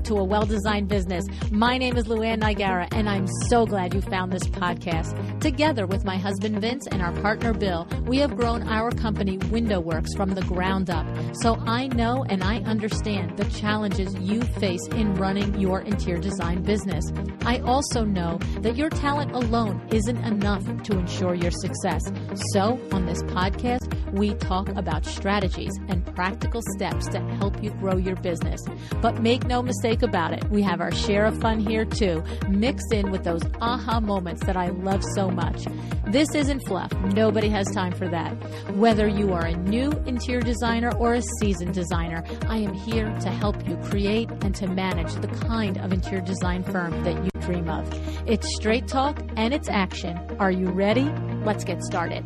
to A Well-Designed Business. My name is LuAnn, and I'm so glad you found this podcast. Together with my husband Vince and our partner Bill, we have grown our company Window Works from the ground up. So I know and I understand the challenges you face in running your interior design business. I also know that your talent alone isn't enough to ensure your success. So on this podcast, we talk about strategies and practical steps to help you grow your business. But make no mistake about it, we have our share of fun here too, mixed in with those aha moments that I love so much. This isn't fluff. Nobody has time for that. Whether you are a new interior designer or a seasoned designer, I am here to help you create and to manage the kind of interior design firm that you dream of. It's straight talk and it's action. Are you ready? Let's get started.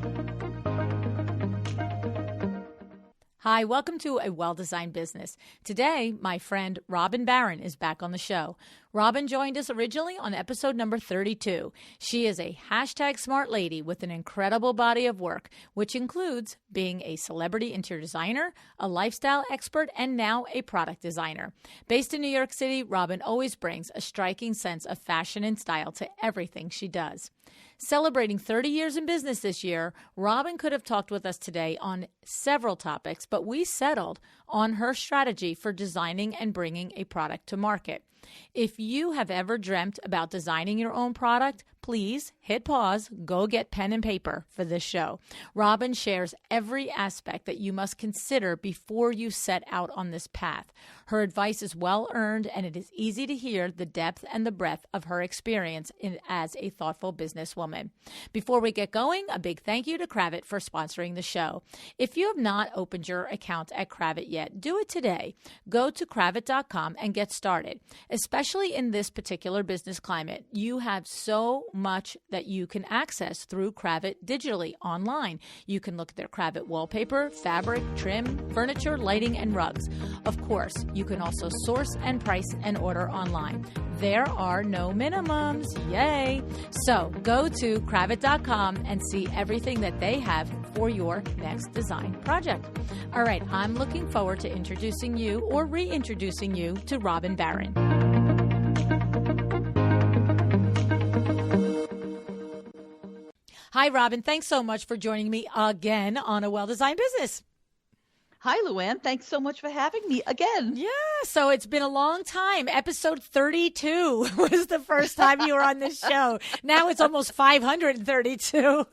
Hi, welcome to A Well-Designed Business. Today, my friend Robin Barron is back on the show. Robin joined us originally on episode number 32. She is a #smart lady with an incredible body of work, which includes being a celebrity interior designer, a lifestyle expert, and now a product designer. Based in New York City, Robin always brings a striking sense of fashion and style to everything she does. Celebrating 30 years in business this year, Robin could have talked with us today on several topics, but we settled on her strategy for designing and bringing a product to market. If you have ever dreamt about designing your own product, please hit pause, go get pen and paper for this show. Robin shares every aspect that you must consider before you set out on this path. Her advice is well earned, and it is easy to hear the depth and the breadth of her experience as a thoughtful businesswoman. Before we get going, a big thank you to Kravit for sponsoring the show. If you have not opened your account at Kravit yet, do it today. Go to Kravit.com and get started. Especially in this particular business climate, you have so much that you can access through Kravit digitally online. You can look at their Kravit wallpaper, fabric, trim, furniture, lighting, and rugs. Of course, you can also source and price and order online. There are no minimums. Yay! So go to Kravit.com and see everything that they have for your next design project. All right, I'm looking forward to introducing you or reintroducing you to Robin Barron. Hi, Robin. Thanks so much for joining me again on A Well-Designed Business. Hi, LuAnn. Thanks so much for having me again. Yeah, so it's been a long time. Episode 32 was the first time you were on this show. Now it's almost 532.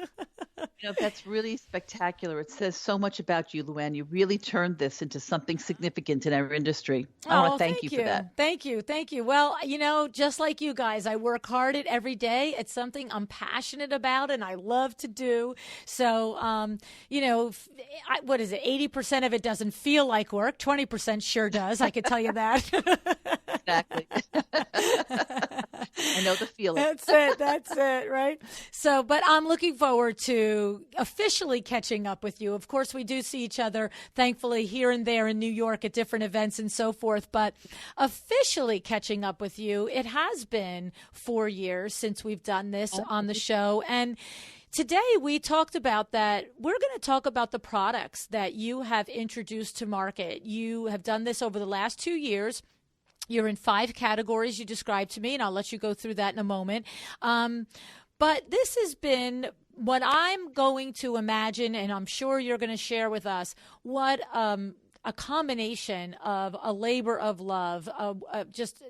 That's really spectacular. It says so much about you, LuAnn. You really turned this into something significant in our industry. I want to thank you for that. Thank you. Well, just like you guys, I work hard at every day. It's something I'm passionate about and I love to do. So, what is it? 80% of it doesn't feel like work. 20% sure does. I can tell you that. Exactly. I know the feeling. That's it, right? So, but I'm looking forward to officially catching up with you. Of course, we do see each other, thankfully, here and there in New York at different events and so forth. But officially catching up with you, it has been 4 years since we've done this on the show. And today we talked about that. We're going to talk about the products that you have introduced to market. You have done this over the last 2 years. You're in 5 categories you described to me, and I'll let you go through that in a moment. But this has been what I'm going to imagine, and I'm sure you're going to share with us, what a combination of a labor of love, just,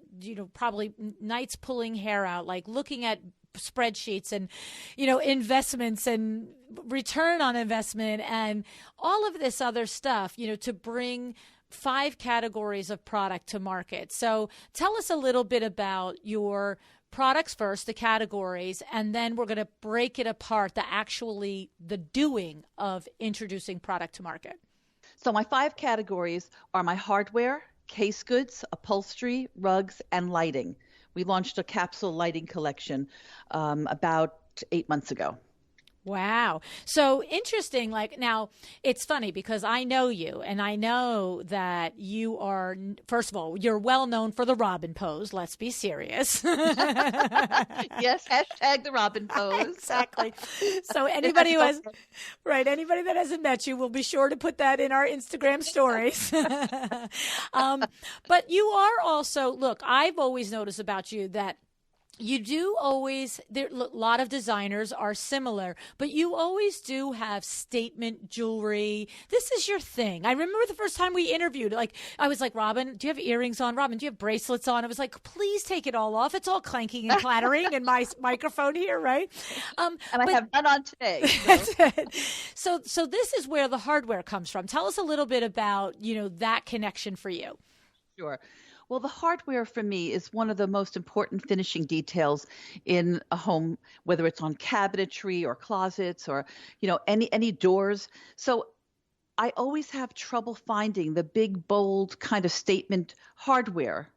probably nights pulling hair out, like looking at spreadsheets and, investments and return on investment and all of this other stuff, to bring 5 categories of product to market. So tell us a little bit about your products first, the categories, and then we're going to break it apart, the doing of introducing product to market. So my 5 categories are my hardware, case goods, upholstery, rugs, and lighting. We launched a capsule lighting collection about 8 months ago. Wow. So interesting. Like now it's funny because I know you and I know that you are, first of all, you're well known for the Robin pose. Let's be serious. Yes. Hashtag the Robin pose. Exactly. So anybody who has, right, anybody that hasn't met you will be sure to put that in our Instagram stories. But you are also, look, I've always noticed about you that you do always, a lot of designers are similar, but you always do have statement jewelry. This is your thing. I remember the first time we interviewed, like, I was like, Robin, do you have earrings on? Robin, do you have bracelets on? I was like, please take it all off. It's all clanking and clattering in my microphone here, right? And I have none on today. So. So this is where the hardware comes from. Tell us a little bit about, that connection for you. Sure. Well, the hardware for me is one of the most important finishing details in a home, whether it's on cabinetry or closets or, any doors. So I always have trouble finding the big, bold kind of statement hardware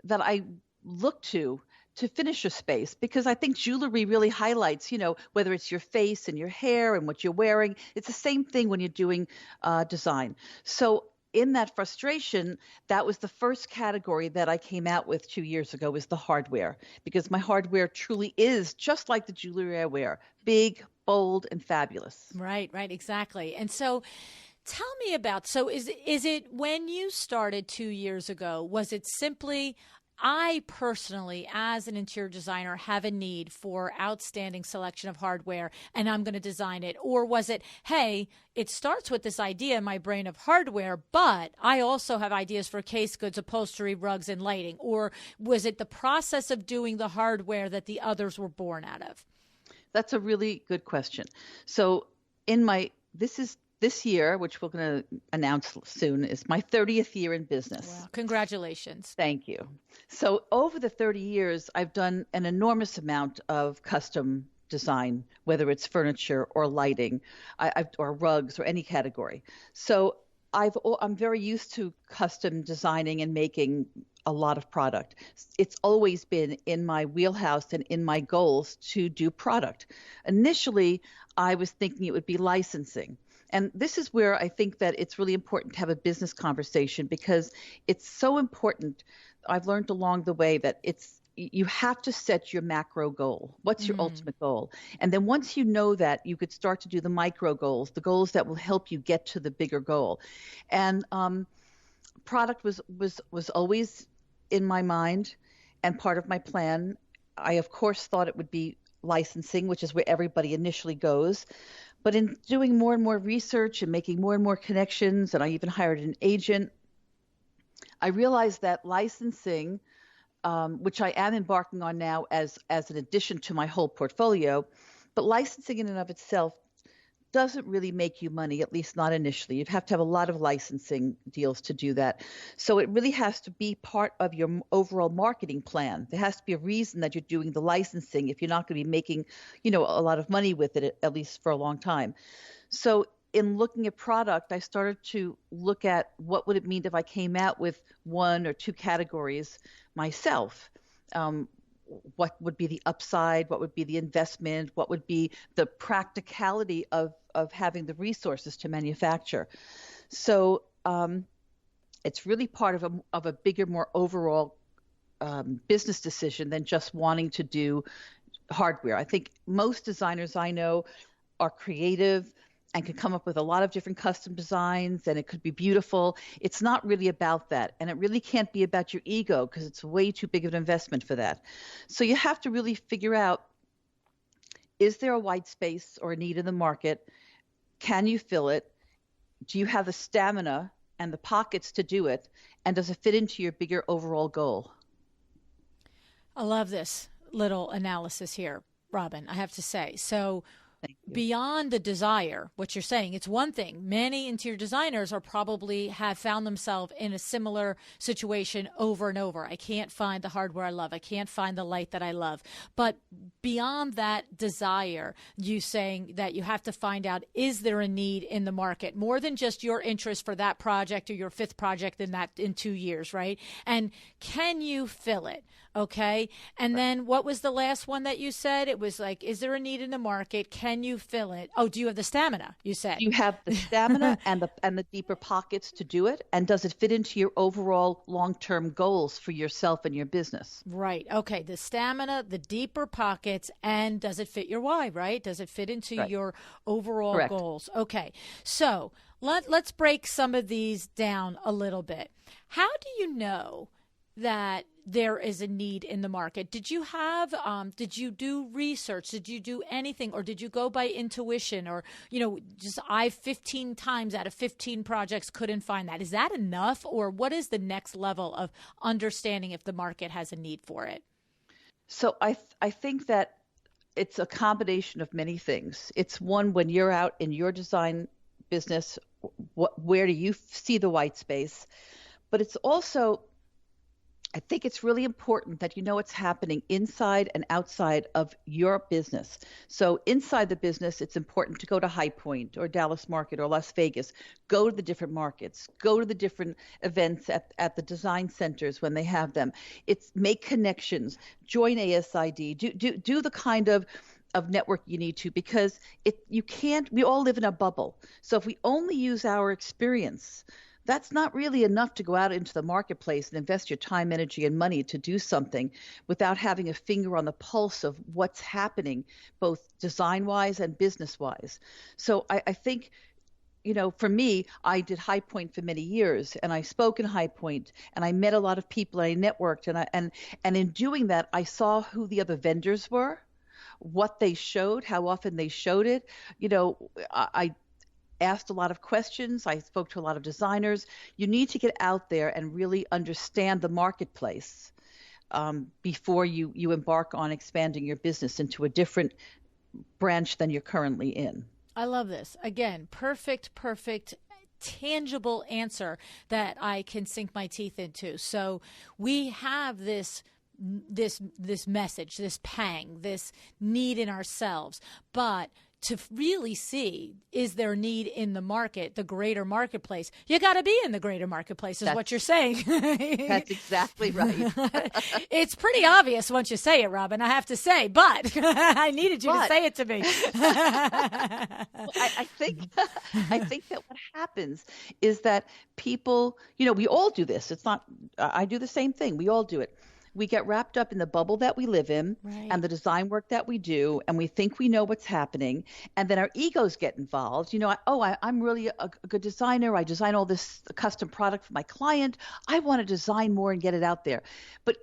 that I look to finish a space, because I think jewelry really highlights, whether it's your face and your hair and what you're wearing. It's the same thing when you're doing design. So in that frustration, that was the first category that I came out with 2 years ago, is the hardware, because my hardware truly is just like the jewelry I wear, big, bold, and fabulous. Right, exactly. And so tell me about, so is it when you started 2 years ago, was it simply, I personally, as an interior designer, have a need for outstanding selection of hardware and I'm going to design it? Or was it, hey, it starts with this idea in my brain of hardware, but I also have ideas for case goods, upholstery, rugs, and lighting? Or was it the process of doing the hardware that the others were born out of? That's a really good question. So this year, which we're going to announce soon, is my 30th year in business. Wow. Congratulations. Thank you. So over the 30 years, I've done an enormous amount of custom design, whether it's furniture or lighting, or rugs or any category. So I'm very used to custom designing and making a lot of product. It's always been in my wheelhouse and in my goals to do product. Initially, I was thinking it would be licensing. And this is where I think that it's really important to have a business conversation, because it's so important. I've learned along the way that you have to set your macro goal. What's your ultimate goal? And then once you know that, you could start to do the micro goals, the goals that will help you get to the bigger goal. And product was always in my mind and part of my plan. I, of course, thought it would be licensing, which is where everybody initially goes. But in doing more and more research and making more and more connections, and I even hired an agent, I realized that licensing, which I am embarking on now as an addition to my whole portfolio, but licensing in and of itself doesn't really make you money, at least not initially. You'd have to have a lot of licensing deals to do that. So it really has to be part of your overall marketing plan. There has to be a reason that you're doing the licensing if you're not going to be making, a lot of money with it, at least for a long time. So in looking at product, I started to look at what would it mean if I came out with one or two categories myself. What would be the upside? What would be the investment? What would be the practicality of having the resources to manufacture? So it's really part of a bigger, more overall business decision than just wanting to do hardware. I think most designers I know are creative and can come up with a lot of different custom designs, and it could be beautiful. It's not really about that, and it really can't be about your ego, because it's way too big of an investment for that. So you have to really figure out, is there a white space or a need in the market? Can you fill it? Do you have the stamina and the pockets to do it? And does it fit into your bigger overall goal? I love this little analysis here, Robin, I have to say. So beyond the desire, what you're saying, it's one thing. Many interior designers are probably have found themselves in a similar situation over and over. I can't find the hardware I love. I can't find the light that I love. But beyond that desire, you saying that you have to find out, is there a need in the market more than just your interest for that project or your fifth project in 2 years, right? And can you fill it? Okay. And then what was the last one that you said? It was like, is there a need in the market? Can can you fill it? Oh, do you have the stamina, you said? Do you have the stamina and the deeper pockets to do it? And does it fit into your overall long-term goals for yourself and your business? Right. Okay. The stamina, the deeper pockets, and does it fit your why, right? Does it fit into Right. your overall Correct. goals? Okay. So let's break some of these down a little bit. How do you know that there is a need in the market? Did you do research? Did you do anything, or did you go by intuition, or, just I 15 times out of 15 projects couldn't find that? Is that enough, or what is the next level of understanding if the market has a need for it? So I think that it's a combination of many things. It's one, when you're out in your design business, where do you see the white space? But it's also, I think it's really important that you know what's happening inside and outside of your business. So inside the business, it's important to go to High Point or Dallas Market or Las Vegas. Go to the different markets. Go to the different events at the design centers when they have them. It's make connections. Join ASID. Do the kind of network you need to, because we all live in a bubble. So if we only use our experience, that's not really enough to go out into the marketplace and invest your time, energy, and money to do something without having a finger on the pulse of what's happening, both design-wise and business-wise. So I think, for me, I did High Point for many years, and I spoke in High Point, and I met a lot of people, and I networked, and in doing that, I saw who the other vendors were, what they showed, how often they showed it. I asked a lot of questions. I spoke to a lot of designers. You need to get out there and really understand the marketplace before you embark on expanding your business into a different branch than you're currently in. I love this. Again, perfect, tangible answer that I can sink my teeth into. So we have this message, this pang, this need in ourselves, but to really see, is there need in the market, the greater marketplace? You got to be in the greater marketplace, is what you're saying. That's exactly right. It's pretty obvious once you say it, Robin, I have to say, but I needed you to say it to me. I think that what happens is that people, we all do this. It's not, I do the same thing. We all do it. We get wrapped up in the bubble that we live in, right, and the design work that we do, and we think we know what's happening, and then our egos get involved. I'm really a good designer. I design all this custom product for my client. I want to design more and get it out there. But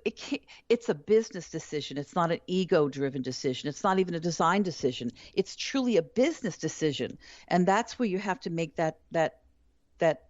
it's a business decision. It's not an ego-driven decision. It's not even a design decision. It's truly a business decision, and that's where you have to make that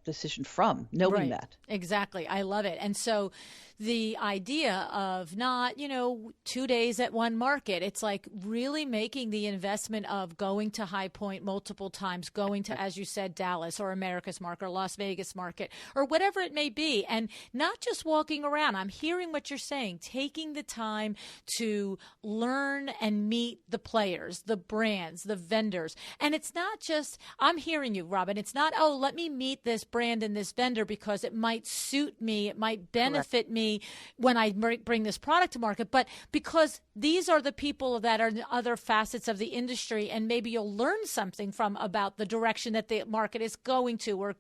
decision from, knowing that. Exactly. I love it. And so the idea of not, 2 days at one market, it's like really making the investment of going to High Point multiple times, going to, as you said, Dallas or America's Market or Las Vegas Market or whatever it may be, and not just walking around. I'm hearing what you're saying, taking the time to learn and meet the players, the brands, the vendors. And it's not just, I'm hearing you, Robin, it's not, let me meet this brand and this vendor because it might suit me, it might benefit me when I bring this product to market, but because these are the people that are in other facets of the industry, and maybe you'll learn something about the direction that the market is going to or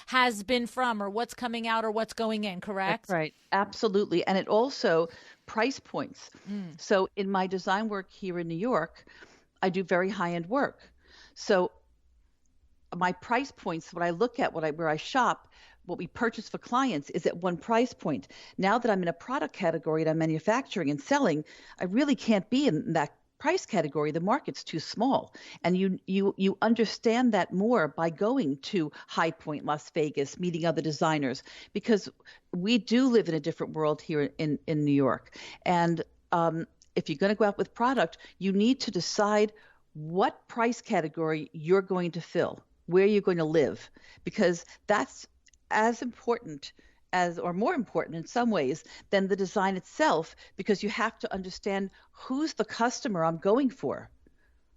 has been from, or what's coming out or what's going in, correct? That's right. Absolutely. And it also price points. So in my design work here in New York, I do very high-end work. So my price points, what I look at, where I shop, what we purchase for clients is at one price point. Now that I'm in a product category and I'm manufacturing and selling, I really can't be in that price category. The market's too small. And you understand that more by going to High Point, Las Vegas, meeting other designers, because we do live in a different world here in New York. And if you're going to go out with product, you need to decide what price category you're going to fill, where you're going to live, because that's as important as, or more important in some ways, than the design itself, because you have to understand who's the customer I'm going for.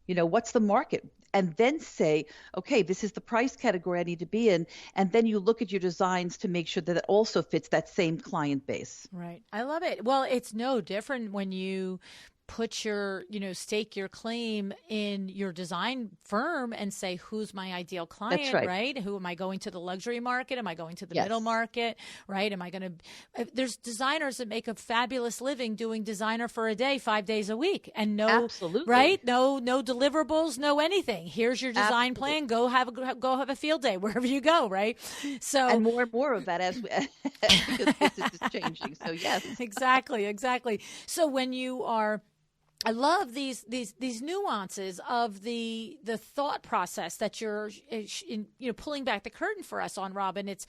What's the market? And then say, okay, this is the price category I need to be in. And then you look at your designs to make sure that it also fits that same client base. Right. I love it. Well, it's no different when you put your, stake your claim in your design firm and say, who's my ideal client, That's right. right? Who am I going to the luxury market? Am I going to the Yes. middle market, right? Am I going to, there's designers that make a fabulous living doing designer for a day, 5 days a week, and no, Absolutely. right? No deliverables, no anything. Here's your design Absolutely. plan. Go have a field day wherever you go, right? So, and more of that as because business is changing. So yes, exactly. So when you are, I love these nuances of the thought process that you're pulling back the curtain for us on, Robin. It's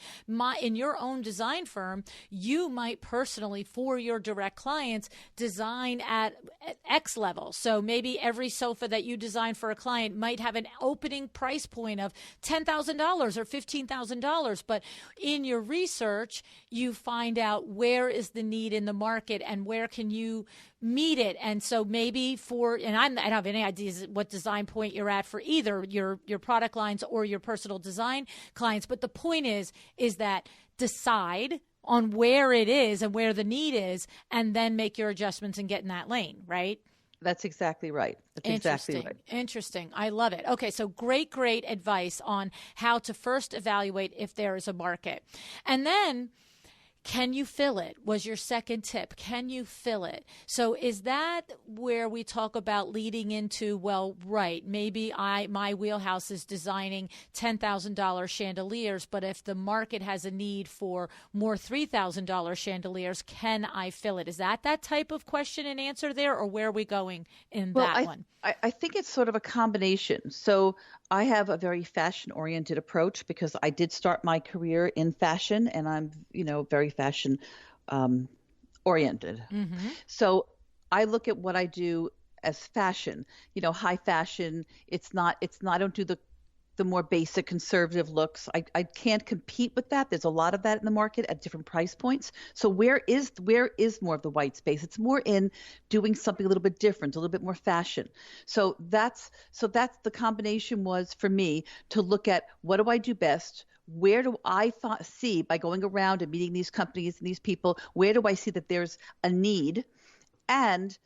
in your own design firm, you might personally, for your direct clients, design at X level. So maybe every sofa that you design for a client might have an opening price point of $10,000 or $15,000, but in your research, you find out where is the need in the market and where can you meet it. And so maybe I don't have any ideas what design point you're at for either your product lines or your personal design clients. But the point is that decide on where it is and where the need is, and then make your adjustments and get in that lane, right? that's exactly right. That's exactly right. Interesting. I love it. Okay, so great advice on how to first evaluate if there is a market. And then, can you fill it? Was your second tip. Can you fill it? So is that where we talk about leading into, well, right, maybe my wheelhouse is designing $10,000 chandeliers, but if the market has a need for more $3,000 chandeliers, can I fill it? Is that type of question and answer there, or where are we going in that one? I think it's sort of a combination. So I have a very fashion-oriented approach because I did start my career in fashion, and I'm, very fashion oriented. Mm-hmm. So I look at what I do as fashion, high fashion. I don't do the more basic conservative looks. I can't compete with that. There's a lot of that in the market at different price points. So where is more of the white space? It's more in doing something a little bit different, a little bit more fashion. So that's the combination was for me to look at what do I do best? Where do I see by going around and meeting these companies and these people, where do I see that there's a need? And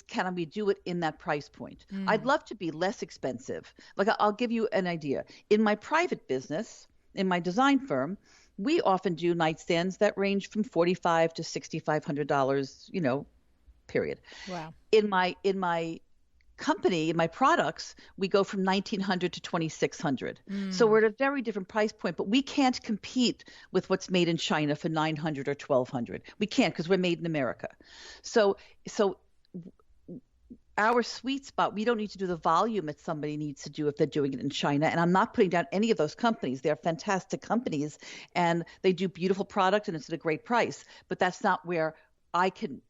can we do it in that price point? I'd love to be less expensive. Like I'll give you an idea. In my private business, in my design firm, we often do nightstands that range from $4,500 to $6,500, period. Wow. In my company, in my products, we go from $1,900 to $2,600. So we're at a very different price point, but we can't compete with what's made in China for $900 or $1,200. We can't because we're made in America. So our sweet spot, we don't need to do the volume that somebody needs to do if they're doing it in China. And I'm not putting down any of those companies. They're fantastic companies and they do beautiful product and it's at a great price. But that's not where I can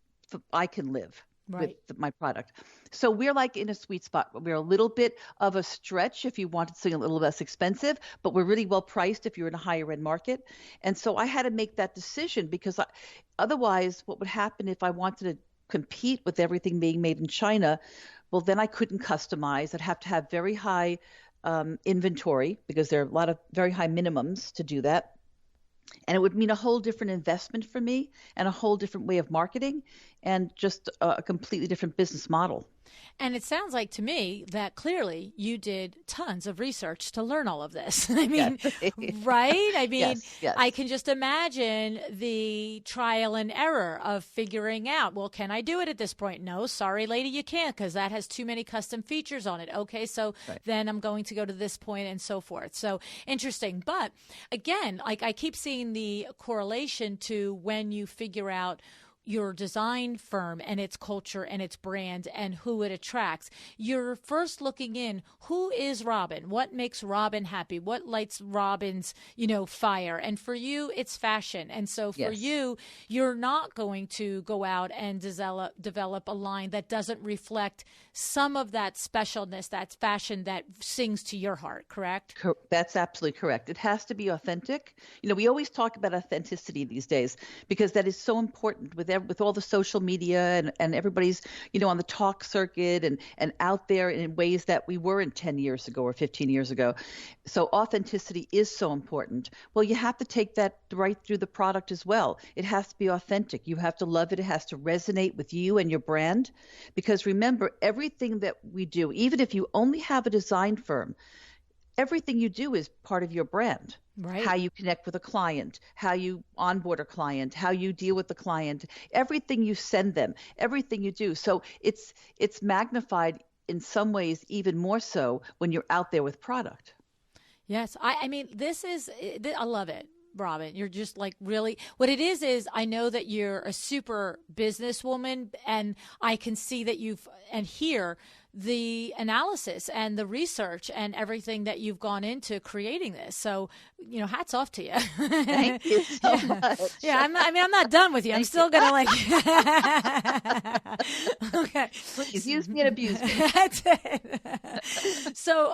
live with my product. So we're like in a sweet spot. We're a little bit of a stretch if you wanted something a little less expensive, but we're really well priced if you're in a higher end market. And so I had to make that decision because otherwise what would happen if I wanted to compete with everything being made in China, well, then I couldn't customize. I'd have to have very high inventory because there are a lot of very high minimums to do that. And it would mean a whole different investment for me and a whole different way of marketing and just a completely different business model. And it sounds like to me that clearly you did tons of research to learn all of this. I mean, right? I mean, yes. I can just imagine the trial and error of figuring out, well, can I do it at this point? No, sorry, lady, you can't because that has too many custom features on it. Okay, so then I'm going to go to this point and so forth. So interesting. But again, like I keep seeing the correlation to when you figure out your design firm and its culture and its brand and who it attracts. You're first looking in, who is Robin? What makes Robin happy? What lights Robin's, fire? And for you, it's fashion. And so for you, you're not going to go out and develop a line that doesn't reflect some of that specialness, that fashion that sings to your heart, correct? That's absolutely correct. It has to be authentic. We always talk about authenticity these days because that is so important with with all the social media and everybody's, on the talk circuit and out there in ways that we weren't 10 years ago or 15 years ago. So authenticity is so important. Well, you have to take that right through the product as well. It has to be authentic. You have to love it. It has to resonate with you and your brand. Because remember, everything that we do, even if you only have a design firm, everything you do is part of your brand. Right. How you connect with a client, how you onboard a client, how you deal with the client, everything you send them, everything you do. So it's magnified in some ways even more so when you're out there with product. Yes. I mean, I love it, Robin. You're just like really, what it is I know that you're a super businesswoman, and I can see that and hear the analysis and the research and everything that you've gone into creating this. So, hats off to you. Thank you so much. Yeah, I'm not done with you. I'm still going to like, okay. Please use me and abuse me. That's it. So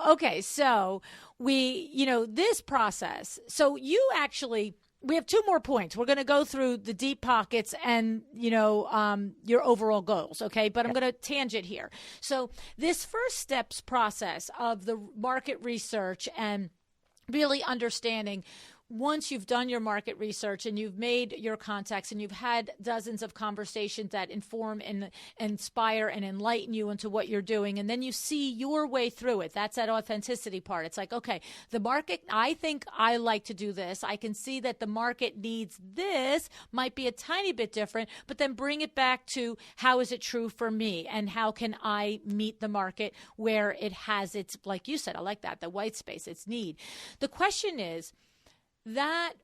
this process, so you actually, we have two more points. We're going to go through the deep pockets and, your overall goals. Okay. But I'm going to tangent here. So this first steps process of the market research and really understanding, once you've done your market research and you've made your contacts and you've had dozens of conversations that inform and inspire and enlighten you into what you're doing, and then you see your way through it. That's that authenticity part. It's like, okay, the market, I think I like to do this. I can see that the market needs this, might be a tiny bit different, but then bring it back to how is it true for me and how can I meet the market where it has its, like you said, I like that, the white space, its need. The question is, that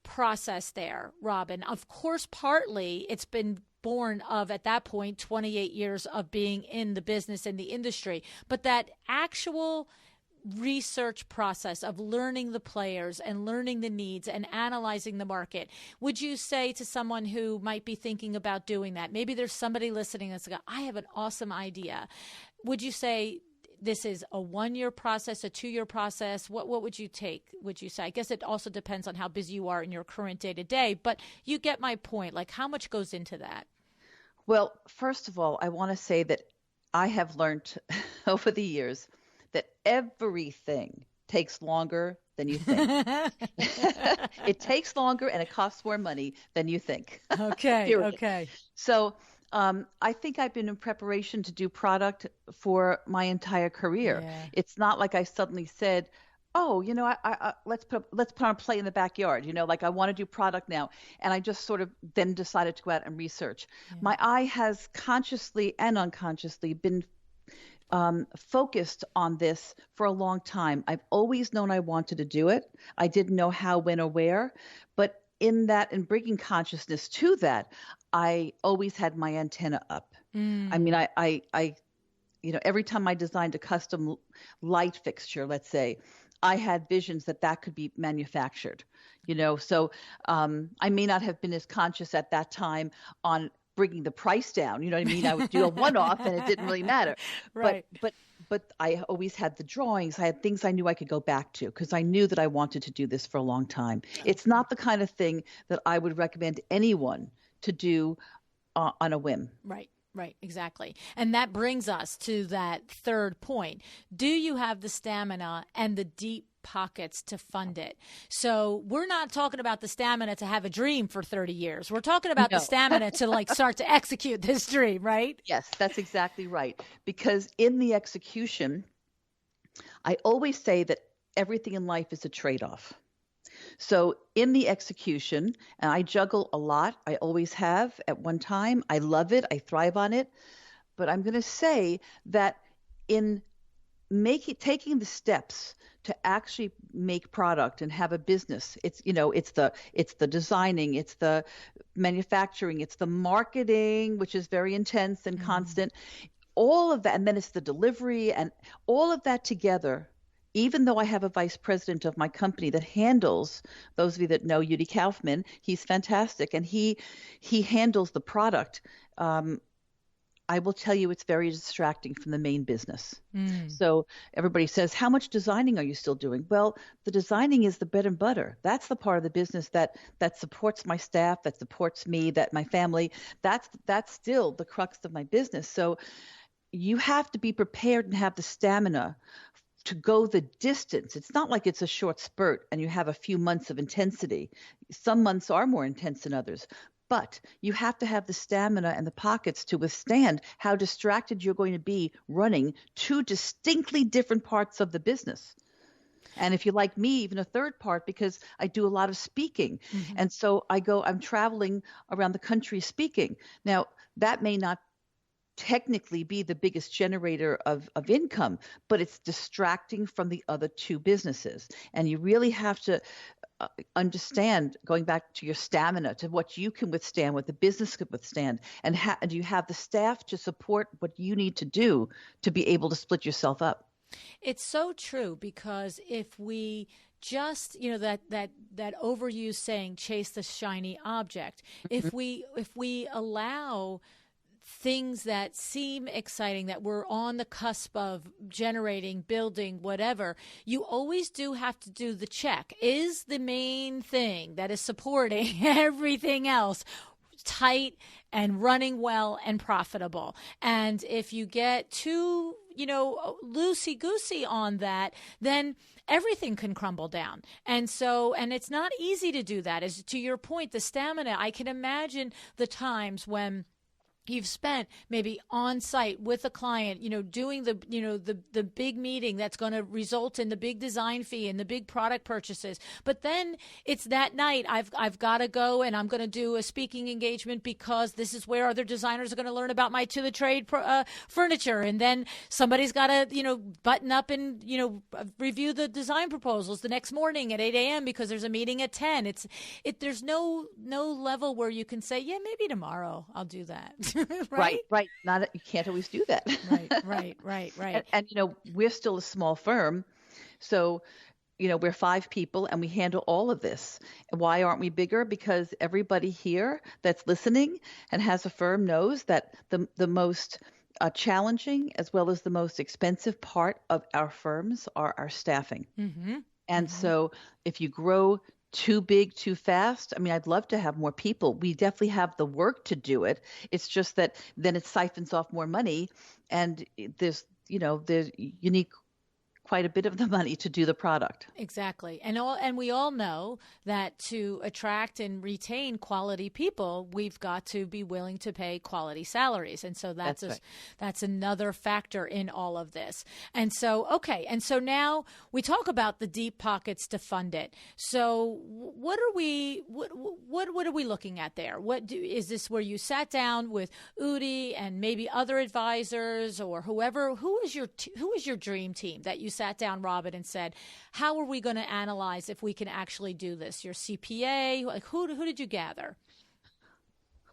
process there, Robin, of course, partly it's been born of, at that point, 28 years of being in the business and the industry, but that actual research process of learning the players and learning the needs and analyzing the market, would you say to someone who might be thinking about doing that, maybe there's somebody listening that's like, I have an awesome idea, would you say this is a 1-year process, a 2-year process? What would you say? I guess it also depends on how busy you are in your current day-to-day, but you get my point. Like, how much goes into that? Well, first of all, I want to say that I have learned over the years that everything takes longer than you think. It takes longer and it costs more money than you think. Okay. Okay. So I think I've been in preparation to do product for my entire career. Yeah. It's not like I suddenly said, oh, I let's put on a play in the backyard, like I want to do product now. And I just sort of then decided to go out and research. Yeah. My eye has consciously and unconsciously been focused on this for a long time. I've always known I wanted to do it. I didn't know how, when, or where, but in bringing consciousness to that, I always had my antenna up. I mean, I every time I designed a custom light fixture, let's say, I had visions that could be manufactured, so I may not have been as conscious at that time on bringing the price down. You know what I mean? I would do a one-off and it didn't really matter. Right. But I always had the drawings. I had things I knew I could go back to because I knew that I wanted to do this for a long time. It's not the kind of thing that I would recommend anyone to do on a whim. Right, exactly. And that brings us to that third point. Do you have the stamina and the deep pockets to fund it? So we're not talking about the stamina to have a dream for 30 years. We're talking about the stamina to start to execute this dream, right? Yes, that's exactly right. Because in the execution, I always say that everything in life is a trade-off. So in the execution, and I juggle a lot, I always have at one time. I love it. I thrive on it. But I'm going to say that in taking the steps to actually make product and have a business, it's the designing, it's the manufacturing, it's the marketing, which is very intense and constant, all of that, and then it's the delivery and all of that together. Even though I have a vice president of my company that handles, those of you that know Yudi Kaufman, he's fantastic, and he handles the product. I will tell you it's very distracting from the main business. So everybody says, how much designing are you still doing? Well, the designing is the bread and butter. That's the part of the business that supports my staff, that supports me, that my family. That's still the crux of my business. So you have to be prepared and have the stamina to go the distance. It's not like it's a short spurt and you have a few months of intensity. Some months are more intense than others, but you have to have the stamina and the pockets to withstand how distracted you're going to be running two distinctly different parts of the business. And if you like me, even a third part, because I do a lot of speaking. And so I'm traveling around the country speaking. Now, that may not technically be the biggest generator of income, but it's distracting from the other two businesses. And you really have to understand, going back to your stamina, to what you can withstand, what the business could withstand, and do you have the staff to support what you need to do to be able to split yourself up? It's so true, because if we just, that overused saying, chase the shiny object, if we allow things that seem exciting, that we're on the cusp of generating, building, whatever, you always do have to do the check. Is the main thing that is supporting everything else tight and running well and profitable? And if you get too, loosey-goosey on that, then everything can crumble down. And it's not easy to do that. As to your point, the stamina, I can imagine the times when you've spent maybe on site with a client, doing the big meeting that's going to result in the big design fee and the big product purchases. But then it's that night, I've got to go and I'm going to do a speaking engagement because this is where other designers are going to learn about my to the trade furniture. And then somebody's got to, button up and, review the design proposals the next morning at 8 a.m. because there's a meeting at 10. There's no level where you can say, yeah, maybe tomorrow I'll do that. Right. You can't always do that. Right. And we're still a small firm, so we're 5 people and we handle all of this. Why aren't we bigger? Because everybody here that's listening and has a firm knows that the most challenging as well as the most expensive part of our firms are our staffing. And so if you grow too big, too fast, I'd love to have more people. We definitely have the work to do it. It's just that then it siphons off more money, and there's you need quite a bit of the money to do the product. Exactly. And we all know that to attract and retain quality people, we've got to be willing to pay quality salaries. And so that's another factor in all of this. And so, okay. And so now we talk about the deep pockets to fund it. So what are we looking at there? Is this where you sat down with Udi and maybe other advisors or whoever? Who is your dream team that you sat down, Robin, and said, how are we going to analyze if we can actually do this? Your CPA, like who did you gather?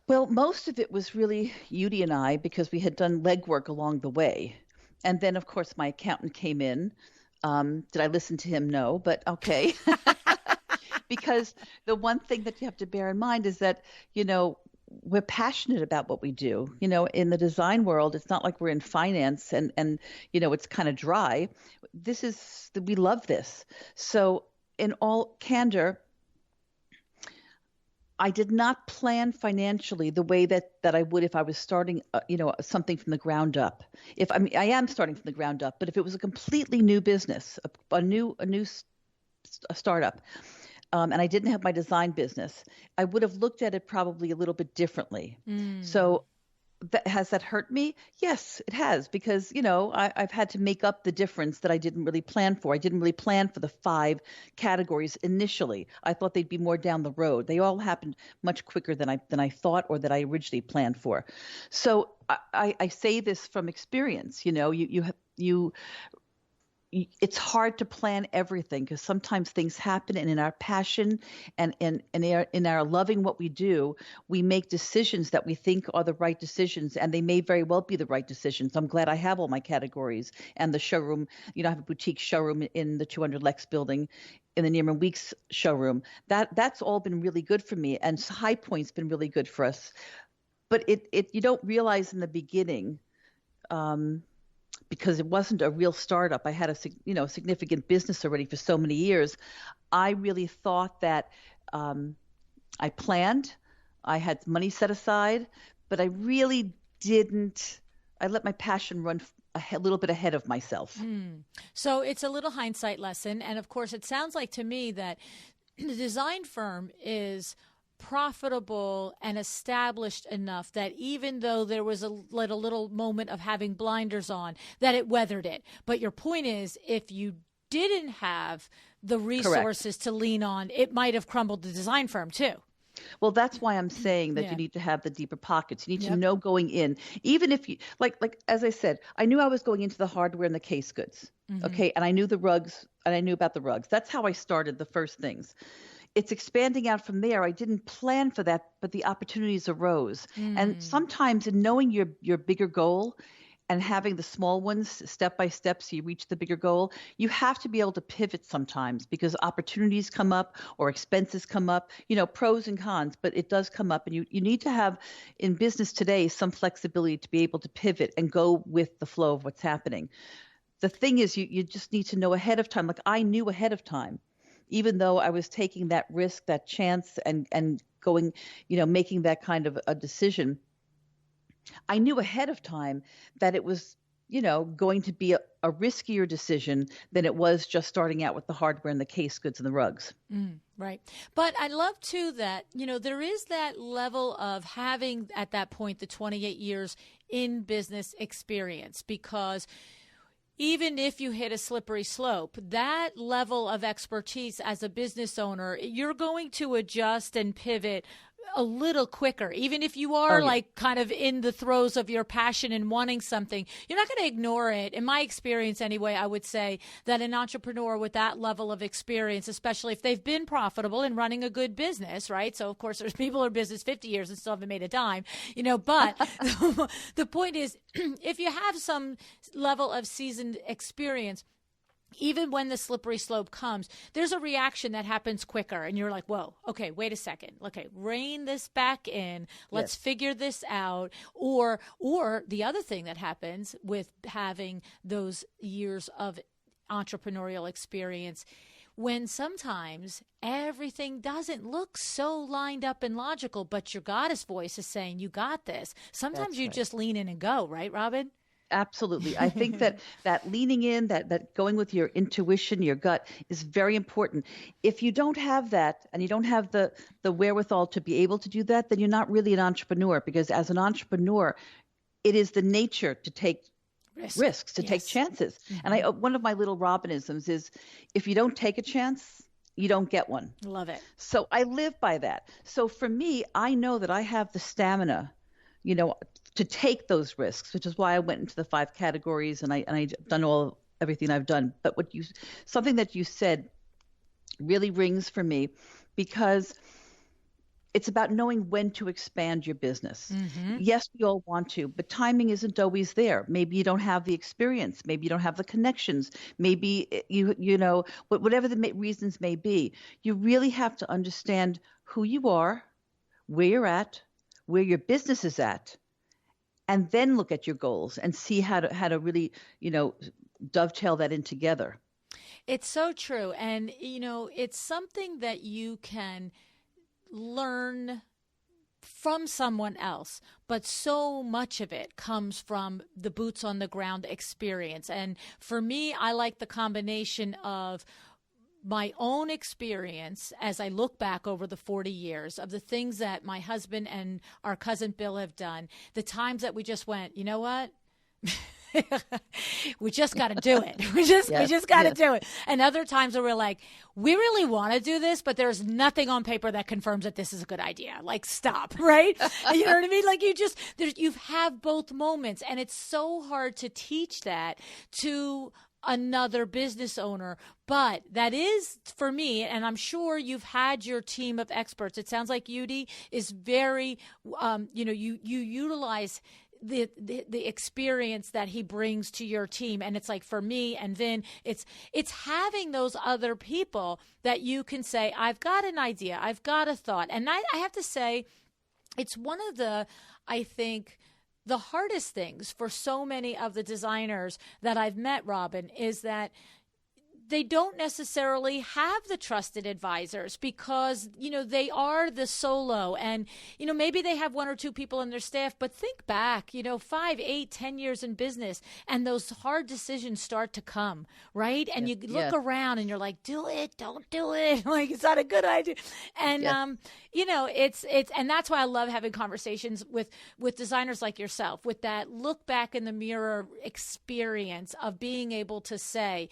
Well, most of it was really Udi and I, because we had done legwork along the way. And then, of course, my accountant came in. Did I listen to him? No, but okay. Because the one thing that you have to bear in mind is that, we're passionate about what we do. In the design world, it's not like we're in finance and it's kind of dry. We love this. So in all candor, I did not plan financially the way that I would if I was starting, something from the ground up. I am starting from the ground up, but if it was a completely new business, a new startup, and I didn't have my design business, I would have looked at it probably a little bit differently. So has that hurt me? Yes, it has, because, I've had to make up the difference that I didn't really plan for. I didn't really plan for the 5 categories initially. I thought they'd be more down the road. They all happened much quicker than I thought or that I originally planned for. So I say this from experience. It's hard to plan everything because sometimes things happen, and in our passion and in our loving what we do, we make decisions that we think are the right decisions, and they may very well be the right decisions. I'm glad I have all my categories and the showroom. I have a boutique showroom in the 200 Lex building, in the Neiman Weeks showroom. That's all been really good for me, and High Point's been really good for us. but it you don't realize in the beginning, because it wasn't a real startup. I had a significant business already for so many years. I really thought that I planned, I had money set aside, but I really didn't. I let my passion run a little bit ahead of myself. So it's a little hindsight lesson. And of course, it sounds like to me that the design firm is profitable and established enough that even though there was a little moment of having blinders on, that it weathered it. But your point is, if you didn't have the resources Correct. to lean on, it might have crumbled the design firm too. Well, that's why I'm saying that Yeah. you need to have the deeper pockets. You need to Yep. know going in, even if you like as I said, I knew I was going into the hardware and the case goods. Okay, and I knew the rugs and I knew about the rugs. That's how I started the first things. It's expanding out from there. I didn't plan for that, but the opportunities arose. And sometimes in knowing your bigger goal and having the small ones step by step so you reach the bigger goal, you have to be able to pivot sometimes because opportunities come up or expenses come up, pros and cons, but it does come up. And you need to have in business today some flexibility to be able to pivot and go with the flow of what's happening. The thing is, you just need to know ahead of time. Like I knew ahead of time, even though I was taking that risk, that chance and going, making that kind of a decision. I knew ahead of time that it was, going to be a riskier decision than it was just starting out with the hardware and the case goods and the rugs. Right. But I love too that, there is that level of having at that point the 28 years in business experience, because even if you hit a slippery slope, that level of expertise as a business owner, you're going to adjust and pivot a little quicker. Even if you are like kind of in the throes of your passion and wanting something, you're not going to ignore it. In my experience anyway, I would say that an entrepreneur with that level of experience, especially if they've been profitable and running a good business, right? So of course there's people who are in business 50 years and still haven't made a dime, but the point is, if you have some level of seasoned experience, even when the slippery slope comes, there's a reaction that happens quicker. And you're like, whoa, okay, wait a second. Okay, rein this back in. Let's figure this out. Or the other thing that happens with having those years of entrepreneurial experience, when sometimes everything doesn't look so lined up and logical, but your goddess voice is saying, you got this. Sometimes That's you right. just lean in and go, right, Robin? Absolutely. I think that leaning in, that going with your intuition, your gut is very important. If you don't have that and you don't have the wherewithal to be able to do that, then you're not really an entrepreneur, because as an entrepreneur, it is the nature to take risks, to take chances. And one of my little Robinisms is, if you don't take a chance, you don't get one. Love it. So I live by that. So for me, I know that I have the stamina, to take those risks, which is why I went into the 5 categories and I've done everything I've done. But something that you said really rings for me, because it's about knowing when to expand your business. Yes, we all want to, but timing isn't always there. Maybe you don't have the experience. Maybe you don't have the connections. Maybe whatever the reasons may be, you really have to understand who you are, where you're at, where your business is at, and then look at your goals and see how to really, dovetail that in together. It's so true. And, it's something that you can learn from someone else, but so much of it comes from the boots on the ground experience. And for me, I like the combination of my own experience as I look back over the 40 years of the things that my husband and our cousin Bill have done, the times that we just went, you know what? We just got to do it. We just got to do it. And other times where we're like, we really want to do this, but there's nothing on paper that confirms that this is a good idea. Like, stop, right? You know what I mean? Like, you have both moments, and it's so hard to teach that to another business owner. But that is, for me, and I'm sure you've had your team of experts. It sounds like Udi is very, you utilize the experience that he brings to your team. And it's like, for me and Vin, it's having those other people that you can say, I've got an idea, I've got a thought. And I have to say, it's one of the I think the hardest things for so many of the designers that I've met, Robin, is that they don't necessarily have the trusted advisors because, they are the solo and, maybe they have one or two people in their staff, but think back, 5, 8, 10 years in business and those hard decisions start to come, right? And you look around and you're like, do it, don't do it. Like, it's not a good idea. And, it's, and that's why I love having conversations with designers like yourself, with that look back in the mirror experience of being able to say,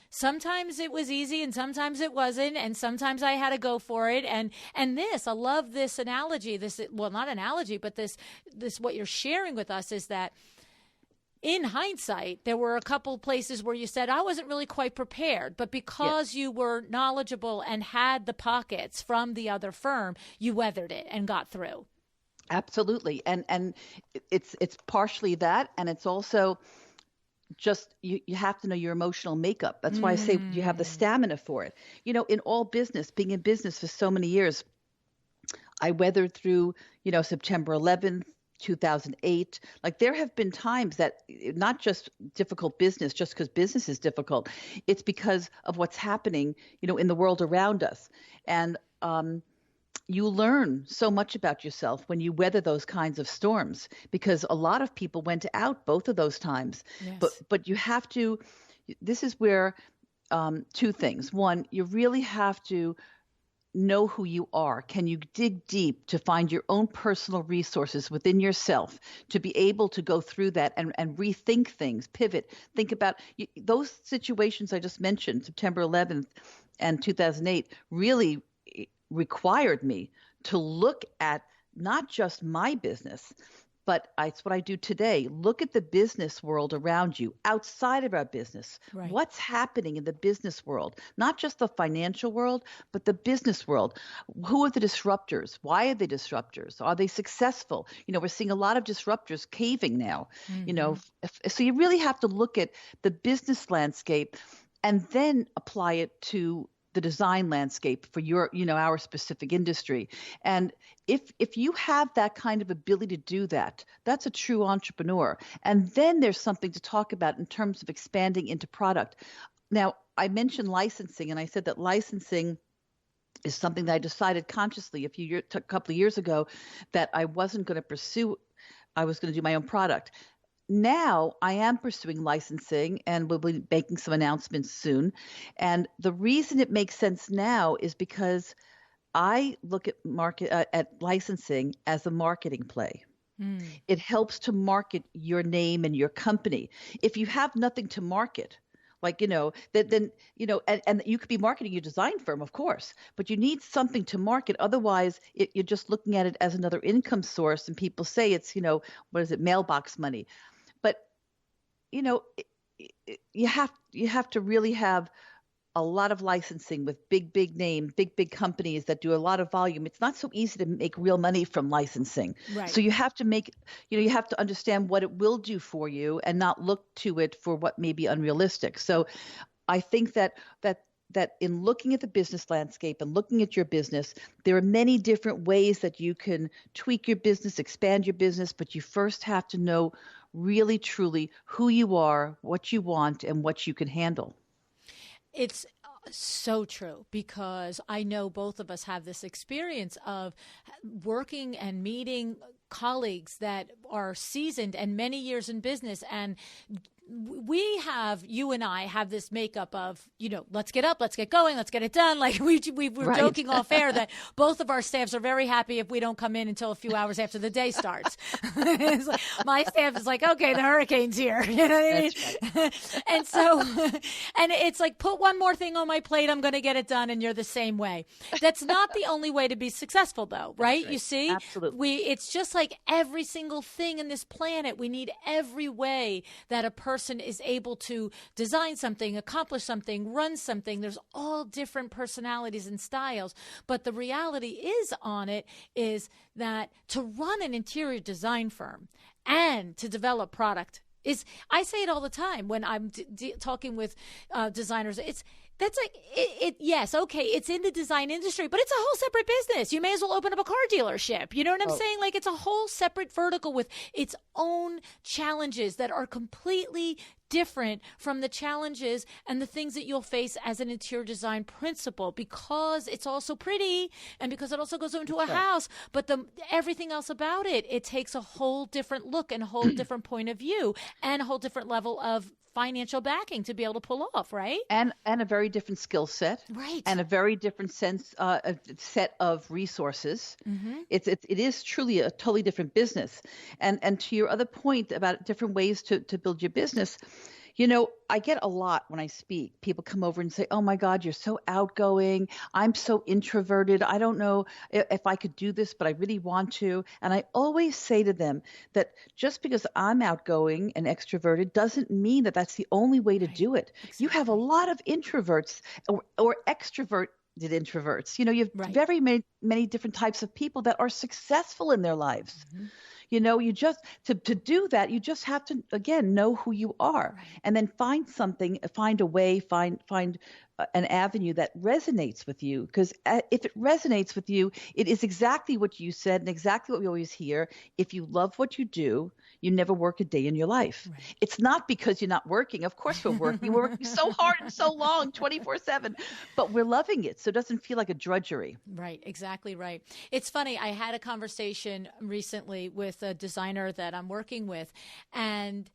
sometimes it was easy and sometimes it wasn't. And sometimes I had to go for it. And I love this analogy, not analogy, but this, what you're sharing with us is that in hindsight, there were a couple places where you said, I wasn't really quite prepared, but because you were knowledgeable and had the pockets from the other firm, you weathered it and got through. Absolutely. And it's partially that. And it's also just you have to know your emotional makeup. That's why I say you have the stamina for it. In all business, being in business for so many years, I weathered through, September 11th, 2008. Like there have been times that not just difficult business, just because business is difficult, it's because of what's happening, in the world around us. And you learn so much about yourself when you weather those kinds of storms, because a lot of people went out both of those times. Yes. But you have to, this is where two things. One, you really have to know who you are. Can you dig deep to find your own personal resources within yourself to be able to go through that and rethink things, pivot, think about those situations I just mentioned, September 11th and 2008, really required me to look at not just my business, but it's what I do today. Look at the business world around you, outside of our business. Right. What's happening in the business world? Not just the financial world, but the business world. Who are the disruptors? Why are they disruptors? Are they successful? We're seeing a lot of disruptors caving now. So you really have to look at the business landscape and then apply it to the design landscape for your, our specific industry. And if you have that kind of ability to do that, that's a true entrepreneur. And then there's something to talk about in terms of expanding into product. Now, I mentioned licensing, and I said that licensing is something that I decided consciously a couple of years ago that I wasn't going to pursue. I was going to do my own product. Now I am pursuing licensing and we'll be making some announcements soon. And the reason it makes sense now is because I look at licensing as a marketing play. It helps to market your name and your company. If you have nothing to market, then you could be marketing your design firm, of course, but you need something to market. Otherwise, you're just looking at it as another income source. And people say it's, mailbox money. But, you have to really have a lot of licensing with big name, big companies that do a lot of volume. It's not so easy to make real money from licensing. Right. So you have to you have to understand what it will do for you and not look to it for what may be unrealistic. So I think that in looking at the business landscape and looking at your business, there are many different ways that you can tweak your business, expand your business, but you first have to know really, truly who you are, what you want, and what you can handle. It's so true, because I know both of us have this experience of working and meeting colleagues that are seasoned and many years in business, and you and I have this makeup of, let's get up, let's get going, let's get it done. Like we were right. Joking off air that both of our staffs are very happy if we don't come in until a few hours after the day starts. It's like, my staff is like, okay, the hurricane's here. You know what I mean? Right. And so, and it's like, put one more thing on my plate, I'm going to get it done. And you're the same way. That's not the only way to be successful though, right? You see? Absolutely. It's just like every single thing in this planet. We need every way that a person is able to design something, accomplish something, run something. There's all different personalities and styles. But the reality is that to run an interior design firm and to develop product I say it all the time when I'm talking with designers. That's like yes, okay, it's in the design industry, but it's a whole separate business. You may as well open up a car dealership. You know what I'm saying? Like, it's a whole separate vertical with its own challenges that are completely different from the challenges and the things that you'll face as an interior design principal, because it's also pretty and because it also goes into a house. But everything else about it takes a whole different look and a whole different point of view and a whole different level of financial backing to be able to pull off, right? And a very different skill set, right? And a very different set of resources. Mm-hmm. It is truly a totally different business. And to your other point about different ways to build your business, I get a lot when I speak. People come over and say, "Oh my God, you're so outgoing. I'm so introverted. I don't know if I could do this, but I really want to." And I always say to them that just because I'm outgoing and extroverted doesn't mean that that's the only way to do it. Exactly. You have a lot of introverts or extroverted introverts. You have very many different types of people that are successful in their lives. Mm-hmm. You just to do that, you just have to, again, know who you are, and then find a way, find an avenue that resonates with you. Because if it resonates with you, it is exactly what you said and exactly what we always hear. If you love what you do, you never work a day in your life. Right. It's not because you're not working. Of course we're working. We're working so hard and so long, 24/7, but we're loving it. So it doesn't feel like a drudgery. Right. Exactly right. It's funny. I had a conversation recently with a designer that I'm working with, and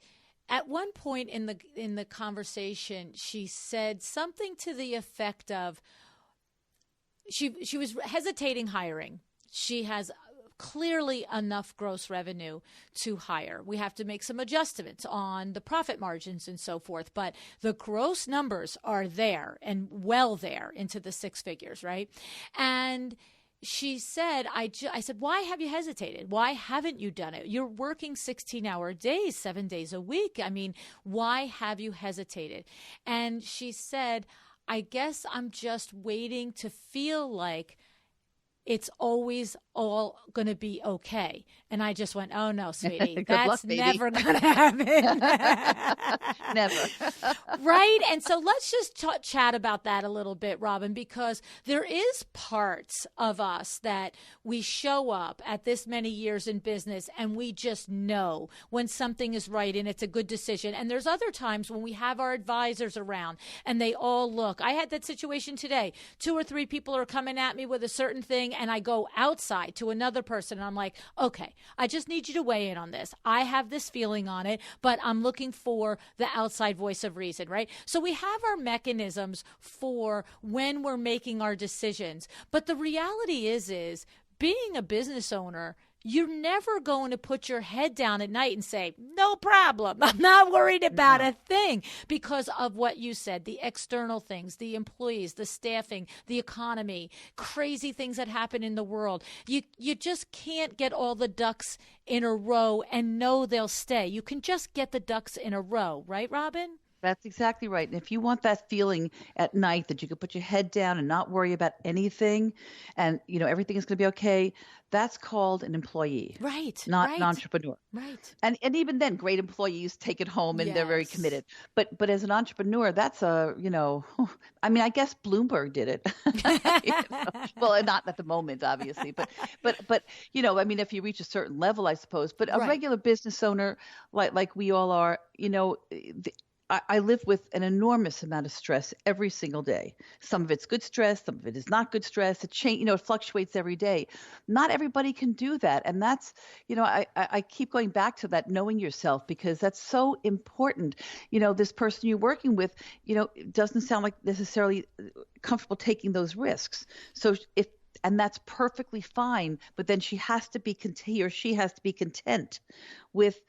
at one point in the conversation, she said something to the effect of she was hesitating hiring. She has clearly enough gross revenue to hire. We have to make some adjustments on the profit margins and so forth, but the gross numbers are there and well there into the six figures, right? And she said, I said, why have you hesitated? Why haven't you done it? You're working 16-hour days, 7 days a week. I mean, why have you hesitated? And she said, I guess I'm just waiting to feel like it's always all going to be okay. And I just went, oh, no, sweetie, that's never going to happen. Never. Right? And so let's just chat about that a little bit, Robin, because there is parts of us that we show up at this many years in business and we just know when something is right and it's a good decision. And there's other times when we have our advisors around and they all look. I had that situation today. 2 or 3 people are coming at me with a certain thing, and I go outside to another person and I'm like, okay, I just need you to weigh in on this. I have this feeling on it, but I'm looking for the outside voice of reason, right? So we have our mechanisms for when we're making our decisions. But the reality is being a business owner, you're never going to put your head down at night and say, no problem, I'm not worried about a thing, because of what you said, the external things, the employees, the staffing, the economy, crazy things that happen in the world. You just can't get all the ducks in a row and know they'll stay. You can just get the ducks in a row, right, Robin? That's exactly right. And if you want that feeling at night that you can put your head down and not worry about anything and, everything is going to be okay, that's called an employee. Right. Not an entrepreneur. Right. And even then, great employees take it home and they're very committed. But as an entrepreneur, that's I guess Bloomberg did it. Well, not at the moment, obviously. But if you reach a certain level, I suppose. But a regular business owner, like we all are, I live with an enormous amount of stress every single day. Some of it's good stress, some of it is not good stress. It fluctuates every day. Not everybody can do that. And that's, I keep going back to that, knowing yourself, because that's so important. This person you're working with, doesn't sound like necessarily comfortable taking those risks. So and that's perfectly fine, but then he or she has to be content with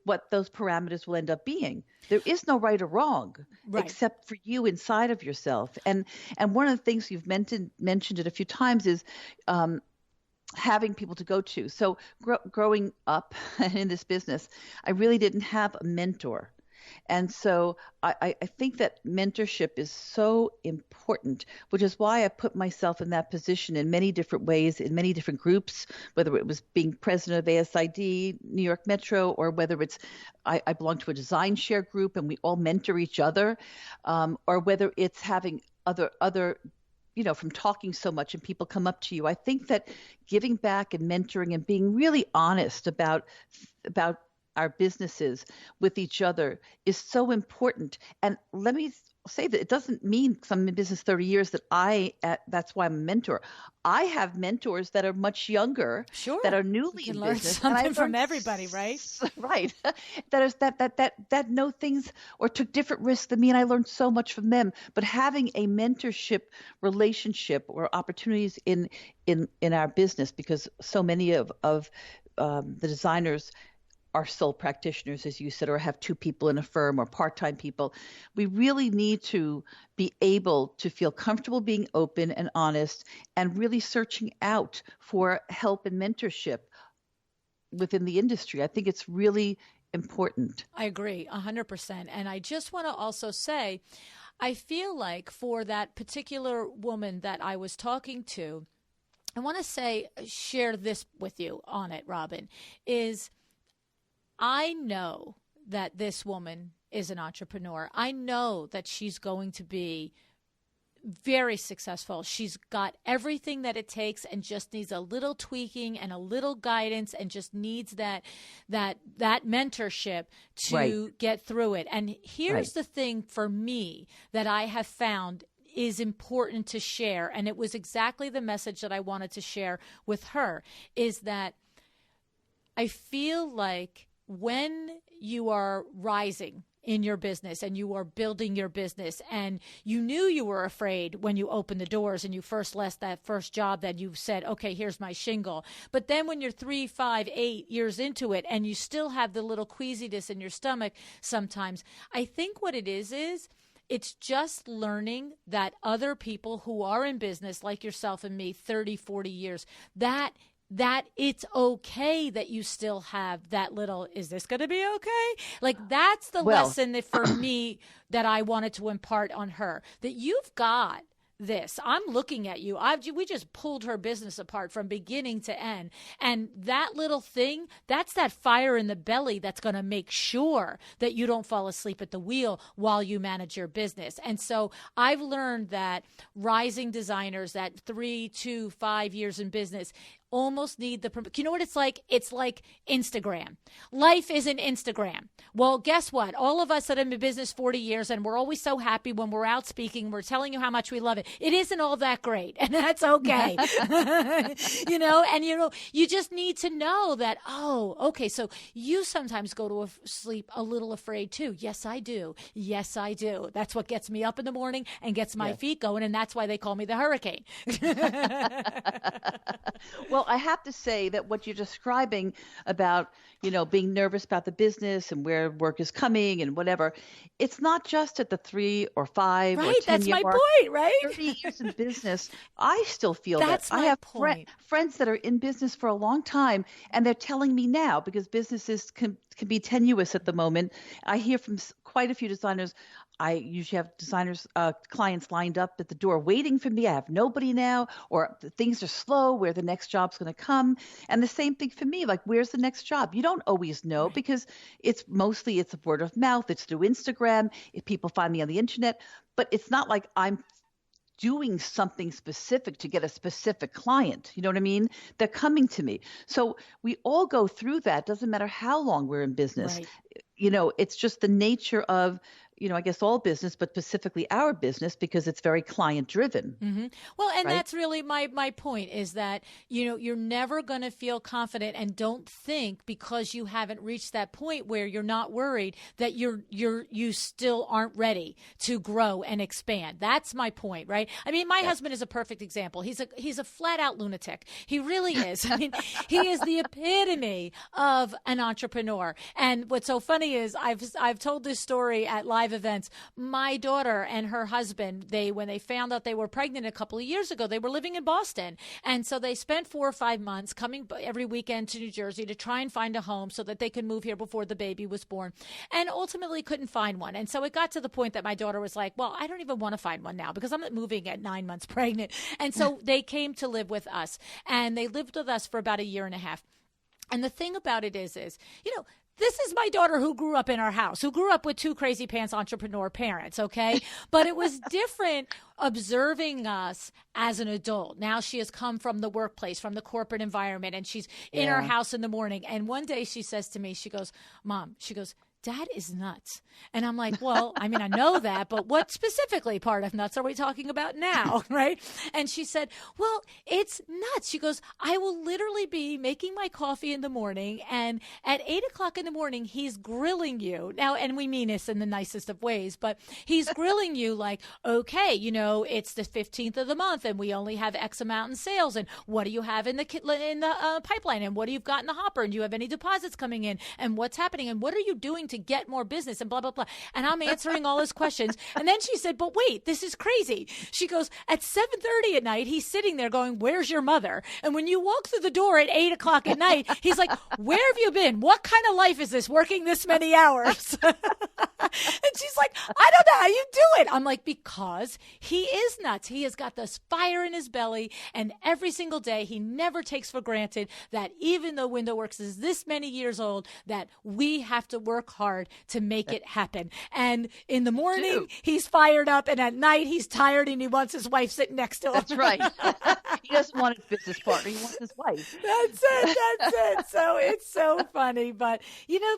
what those parameters will end up being. There is no right or wrong, except for you inside of yourself. And one of the things you've mentioned it a few times is having people to go to. So growing up in this business, I really didn't have a mentor. And so I think that mentorship is so important, which is why I put myself in that position in many different ways, in many different groups, whether it was being president of ASID, New York Metro, or whether it's I belong to a design share group and we all mentor each other, or whether it's having other from talking so much and people come up to you. I think that giving back and mentoring and being really honest about our businesses with each other is so important. And let me say that it doesn't mean, because I'm in business 30 years, that that's why I'm a mentor. I have mentors that are much younger, sure, that are newly you can in learn business. something from everybody, right? Right. that know things or took different risks than me, and I learned so much from them. But having a mentorship relationship or opportunities in our business, because so many of the designers are sole practitioners, as you said, or have two people in a firm or part-time people. We really need to be able to feel comfortable being open and honest and really searching out for help and mentorship within the industry. I think it's really important. I agree 100%. And I just want to also say, I feel like for that particular woman that I was talking to, I want to share this with you on it, Robin, is I know that this woman is an entrepreneur. I know that she's going to be very successful. She's got everything that it takes and just needs a little tweaking and a little guidance and just needs that mentorship to get through it. And here's the thing for me that I have found is important to share, and it was exactly the message that I wanted to share with her, is that I feel like when you are rising in your business and you are building your business and you knew you were afraid when you opened the doors and you first left that first job that you said, okay, here's my shingle. But then when you're 3, 5, 8 years into it and you still have the little queasiness in your stomach sometimes, I think what it is it's just learning that other people who are in business like yourself and me, 30, 40 years, that it's okay that you still have that little, is this going to be okay? Like, that's the lesson that for me that I wanted to impart on her, that you've got this. I'm looking at you. We just pulled her business apart from beginning to end. And that little thing, that's that fire in the belly that's going to make sure that you don't fall asleep at the wheel while you manage your business. And so I've learned that rising designers that 3, 2, 5 years in business almost need you know what it's like? It's like Instagram. Life isn't Instagram. Well, guess what? All of us that have been in business 40 years and we're always so happy when we're out speaking, we're telling you how much we love it. It isn't all that great, and that's okay. You just need to know that, okay, so you sometimes go to sleep a little afraid too. Yes, I do. Yes, I do. That's what gets me up in the morning and gets my feet going, and that's why they call me the hurricane. Well, I have to say that what you're describing about, being nervous about the business and where work is coming and whatever, it's not just at the 3 or 5 or 10 that's year my mark. point, right? 30 years in business, I still feel that's that. I have friends that are in business for a long time, and they're telling me now, because businesses can be tenuous at the moment. I hear from quite a few designers. I usually have clients lined up at the door waiting for me. I have nobody now, or things are slow, where the next job's going to come. And the same thing for me, like, where's the next job? You don't always know, because it's a word of mouth. It's through Instagram. If people find me on the internet, but it's not like I'm doing something specific to get a specific client. You know what I mean? They're coming to me. So we all go through that. Doesn't matter how long we're in business. Right. It's just the nature of, I guess all business, but specifically our business, because it's very client driven. Mm-hmm. Well, and that's really my point, is that, you're never going to feel confident, and don't think because you haven't reached that point where you're not worried that you still aren't ready to grow and expand. That's my point, right? I mean, my husband is a perfect example. He's a flat out lunatic. He really is. I mean, he is the epitome of an entrepreneur. And what's so funny is I've told this story at live live events. My daughter and her husband, when they found out they were pregnant a couple of years ago, they were living in Boston. And so they spent 4 or 5 months coming every weekend to New Jersey to try and find a home so that they could move here before the baby was born, and ultimately couldn't find one. And so it got to the point that my daughter was like, well, I don't even want to find one now because I'm not moving at 9 months pregnant. And so they came to live with us, and they lived with us for about a year and a half. And the thing about it is, this is my daughter who grew up in our house, who grew up with 2 crazy pants entrepreneur parents, okay? But it was different observing us as an adult. Now she has come from the workplace, from the corporate environment, and she's in our house in the morning. And one day she says to me, she goes, Mom, Dad is nuts. And I'm like, well, I mean, I know that, but what specifically part of nuts are we talking about now, right? And she said, well, it's nuts. She goes, I will literally be making my coffee in the morning, and at 8 o'clock in the morning, he's grilling you. Now, and we mean this in the nicest of ways, but he's grilling you like, okay, it's the 15th of the month, and we only have X amount in sales, and what do you have in the pipeline, and what do you've got in the hopper, and do you have any deposits coming in, and what's happening, and what are you doing to get more business, and blah, blah, blah. And I'm answering all his questions. And then she said, but wait, this is crazy. She goes, at 7:30 at night, he's sitting there going, where's your mother? And when you walk through the door at 8 o'clock at night, he's like, where have you been? What kind of life is this, working this many hours? And she's like, I don't know how you do it. I'm like, because he is nuts. He has got this fire in his belly, and every single day he never takes for granted that even though Window Works is this many years old, that we have to work hard to make it happen. And in the morning, he's fired up, and at night, he's tired, and he wants his wife sitting next to him. That's right. He doesn't want his business partner. He wants his wife. That's it. So it's so funny. But,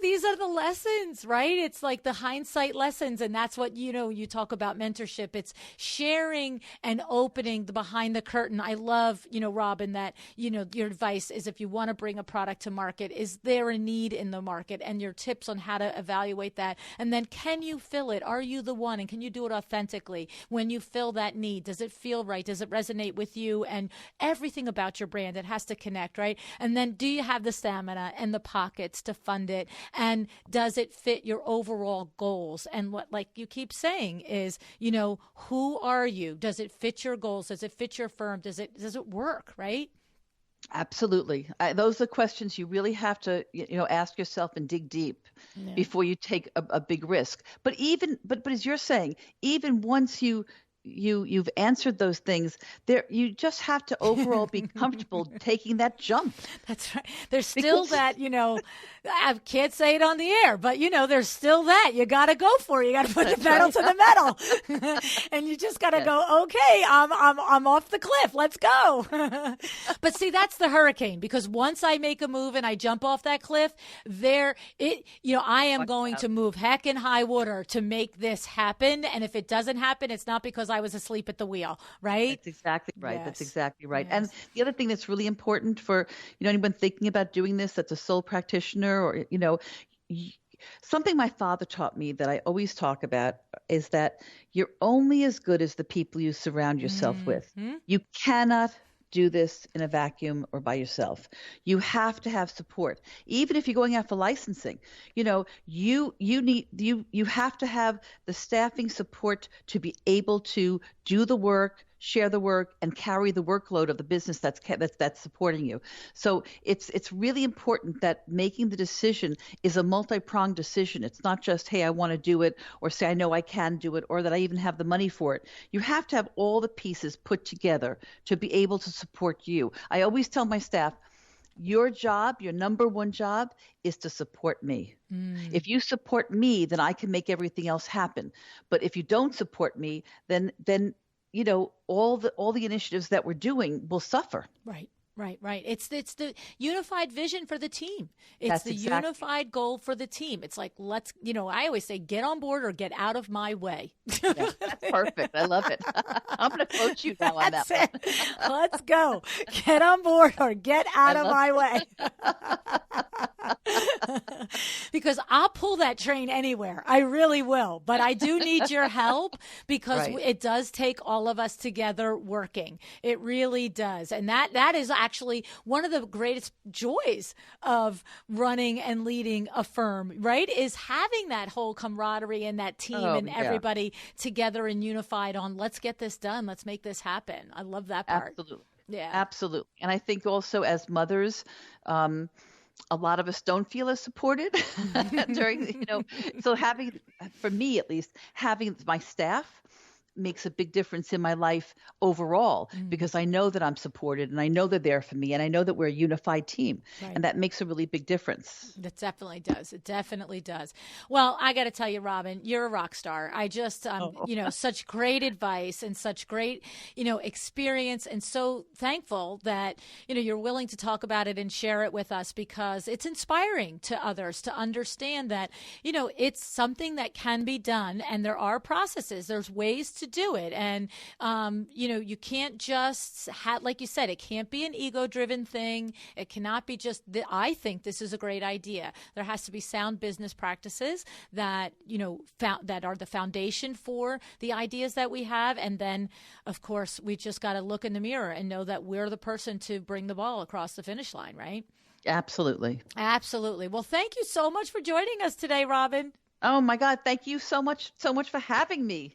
these are the lessons, right? It's like the hindsight lessons. And that's what, you talk about mentorship. It's sharing and opening the behind the curtain. I love, Robin, that, your advice is if you want to bring a product to market, is there a need in the market? And your tips on how to evaluate that. And then can you fill it? Are you the one? And can you do it authentically? When you fill that need, does it feel right? Does it resonate with you? And everything about your brand, it has to connect, right? And then do you have the stamina and the pockets to fund it? And does it fit your overall goals? And what, like you keep saying, is, who are you? Does it fit your goals? Does it fit your firm? Does it work, right? Absolutely. Those are questions you really have to, ask yourself and dig deep before you take a big risk. But as you're saying, even once you've answered those things, you just have to overall be comfortable taking that jump. That's right. There's still that, I can't say it on the air, but there's still that you got to go for it. You got to put the pedal to the metal, and you just got to go, okay, I'm off the cliff. Let's go. But see, that's the hurricane, because once I make a move and I jump off that cliff, I am going to move heck and high water to make this happen. And if it doesn't happen, it's not because I was asleep at the wheel, right? That's exactly right. Yes. That's exactly right. Yes. And the other thing that's really important for, anyone thinking about doing this, that's a sole practitioner, or, something my father taught me that I always talk about is that you're only as good as the people you surround yourself with. You cannot do this in a vacuum or by yourself. You have to have support. Even if you're going out for licensing, you have to have the staffing support to be able to do the work, share the work, and carry the workload of the business that's supporting you. So it's really important that making the decision is a multi-pronged decision. It's not just, hey, I want to do it, or say I know I can do it, or that I even have the money for it. You have to have all the pieces put together to be able to support you. I always tell my staff, your job, your number one job, is to support me. If you support me, then I can make everything else happen. But if you don't support me, then all the initiatives that we're doing will suffer. Right. It's the unified vision for the team. It's That's the exactly. unified goal for the team. It's like, let's, I always say, get on board or get out of my way. Yeah, that's perfect. I love it. I'm going to quote you now on that one. Let's go. Get on board or get out of my way. Because I'll pull that train anywhere. I really will. But I do need your help because Right. it does take all of us together working. It really does. And that is actually one of the greatest joys of running and leading a firm, right? Is having that whole camaraderie and that team Oh, and yeah. everybody together and unified on let's get this done. Let's make this happen. I love that part. Absolutely. Yeah. Absolutely. And I think also as mothers, a lot of us don't feel as supported during, so having, for me at least, having my staff makes a big difference in my life overall because I know that I'm supported and I know they're there for me and I know that we're a unified team. Right. And that makes a really big difference. That definitely does. It definitely does. Well, I got to tell you, Robin, you're a rock star. I just, such great advice and such great, experience, and so thankful that, you're willing to talk about it and share it with us because it's inspiring to others to understand that, it's something that can be done and there are processes. There's ways to do it. And, you can't just like you said, it can't be an ego-driven thing. It cannot be just, I think this is a great idea. There has to be sound business practices that, that are the foundation for the ideas that we have. And then, of course, we just got to look in the mirror and know that we're the person to bring the ball across the finish line, right? Absolutely. Absolutely. Well, thank you so much for joining us today, Robin. Oh my God. Thank you so much for having me.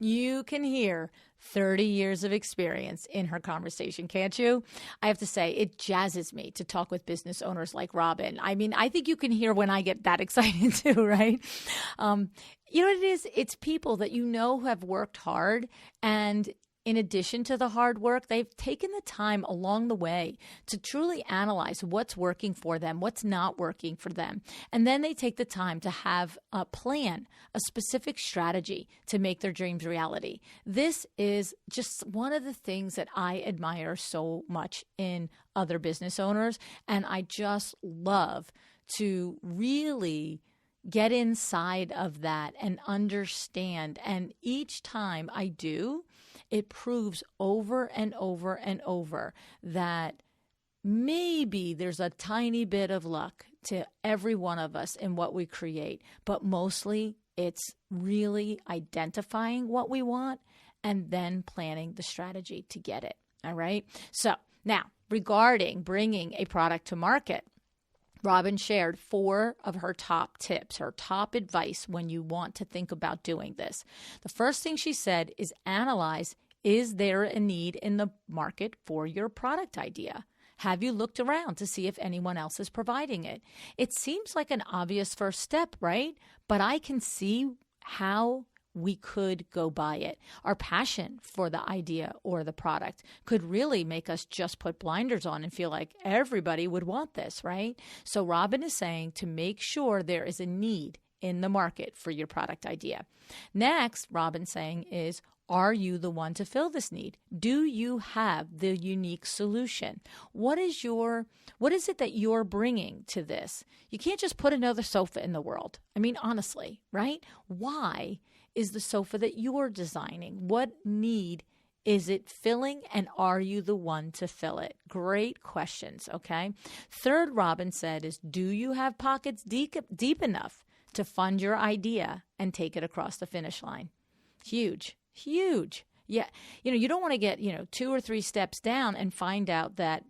You can hear 30 years of experience in her conversation, can't you? I have to say, it jazzes me to talk with business owners like Robin. I mean, I think you can hear when I get that excited too, right? You know what it is? It's people that who have worked hard, and in addition to the hard work, they've taken the time along the way to truly analyze what's working for them, what's not working for them. And then they take the time to have a plan, a specific strategy to make their dreams reality. This is just one of the things that I admire so much in other business owners. And I just love to really get inside of that and understand. And each time I do, it proves over and over and over that maybe there's a tiny bit of luck to every one of us in what we create, but mostly it's really identifying what we want and then planning the strategy to get it. All right. So now, regarding bringing a product to market, Robin shared 4 of her top tips, her top advice when you want to think about doing this. The first thing she said is analyze, is there a need in the market for your product idea? Have you looked around to see if anyone else is providing it? It seems like an obvious first step, right? But I can see how we could go by it. Our passion for the idea or the product could really make us just put blinders on and feel like everybody would want this, right? So Robin is saying to make sure there is a need in the market for your product idea. Next, Robin's saying is, are you the one to fill this need? Do you have the unique solution? What is it that you're bringing to this? You can't just put another sofa in the world. I mean, honestly, right? Why is the sofa that you're designing? What need is it filling, and are you the one to fill it? Great questions, okay? Third, Robin said, is do you have pockets deep enough to fund your idea and take it across the finish line? Huge. Yeah. You don't want to get, 2 or 3 steps down and find out that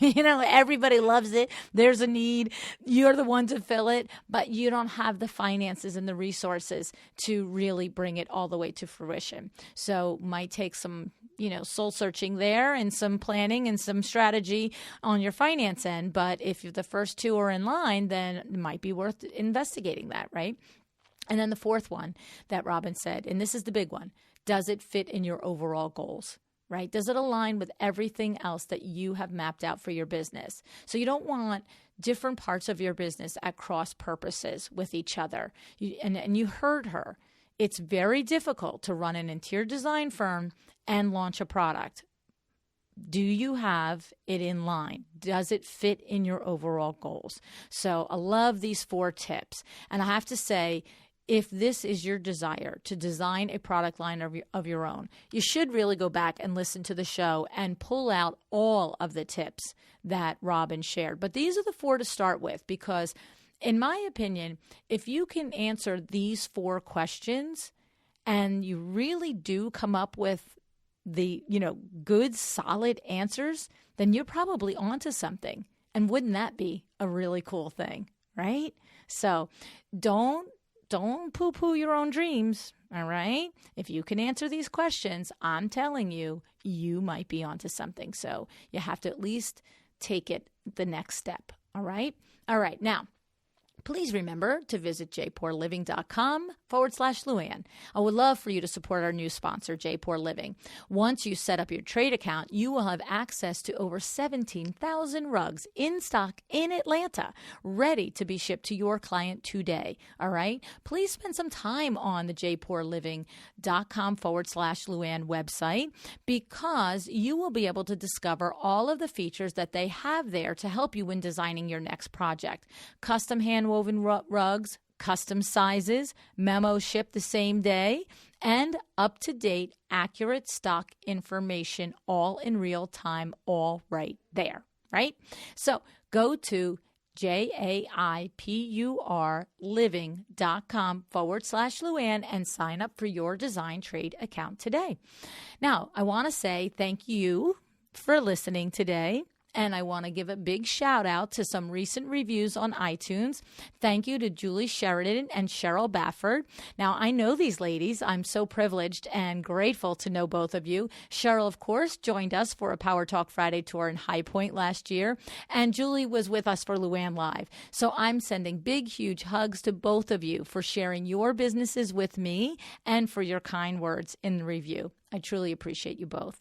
everybody loves it. There's a need. You're the one to fill it, but you don't have the finances and the resources to really bring it all the way to fruition. So might take some, soul searching there and some planning and some strategy on your finance end. But if the first 2 are in line, then it might be worth investigating that, right? And then the fourth one that Robin said, and this is the big one, does it fit in your overall goals, right? Does it align with everything else that you have mapped out for your business? So you don't want different parts of your business at cross purposes with each other. And you heard her. It's very difficult to run an interior design firm and launch a product. Do you have it in line? Does it fit in your overall goals? So I love these 4 tips. And I have to say, if this is your desire to design a product line of your own, you should really go back and listen to the show and pull out all of the tips that Robin shared. But these are the 4 to start with, because in my opinion, if you can answer these 4 questions and you really do come up with the, good, solid answers, then you're probably onto something. And wouldn't that be a really cool thing, right? So don't poo-poo your own dreams, all right? If you can answer these questions, I'm telling you, you might be onto something. So you have to at least take it the next step, all right? All right, now, please remember to visit jpourliving.com/LuAnn. I would love for you to support our new sponsor, Jpour Living. Once you set up your trade account, you will have access to over 17,000 rugs in stock in Atlanta, ready to be shipped to your client today. All right? Please spend some time on the jpourliving.com/LuAnn website, because you will be able to discover all of the features that they have there to help you when designing your next project. Custom hand-woven rugs, custom sizes, memos shipped the same day, and up-to-date, accurate stock information, all in real time, all right there, right? So go to jaipourliving.com/LuAnn and sign up for your design trade account today. Now, I want to say thank you for listening today. And I want to give a big shout out to some recent reviews on iTunes. Thank you to Julie Sheridan and Cheryl Bafford. Now, I know these ladies. I'm so privileged and grateful to know both of you. Cheryl, of course, joined us for a Power Talk Friday tour in High Point last year. And Julie was with us for LuAnn Live. So I'm sending big, huge hugs to both of you for sharing your businesses with me and for your kind words in the review. I truly appreciate you both.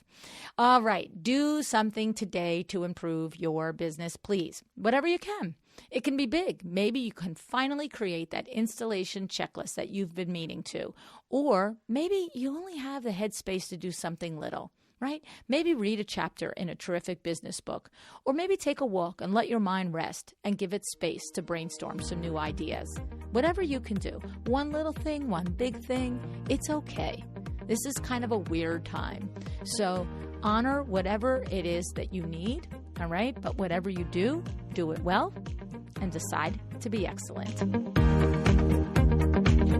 All right. Do something today to improve your business, please. Whatever you can. It can be big. Maybe you can finally create that installation checklist that you've been meaning to. Or maybe you only have the headspace to do something little, right? Maybe read a chapter in a terrific business book. Or maybe take a walk and let your mind rest and give it space to brainstorm some new ideas. Whatever you can do. One little thing, one big thing, it's okay. This is kind of a weird time. So honor whatever it is that you need, all right? But whatever you do, do it well and decide to be excellent.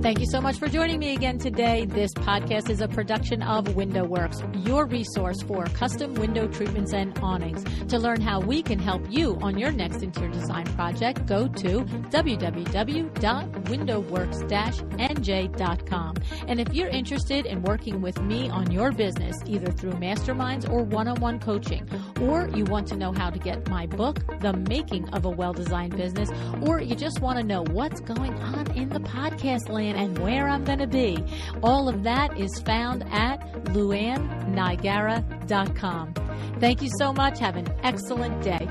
Thank you so much for joining me again today. This podcast is a production of WindowWorks, your resource for custom window treatments and awnings. To learn how we can help you on your next interior design project, go to www.windowworks-nj.com. And if you're interested in working with me on your business, either through masterminds or one-on-one coaching, or you want to know how to get my book, The Making of a Well-Designed Business, or you just want to know what's going on in the podcast land and where I'm going to be, all of that is found at LuAnnNigara.com. Thank you so much. Have an excellent day.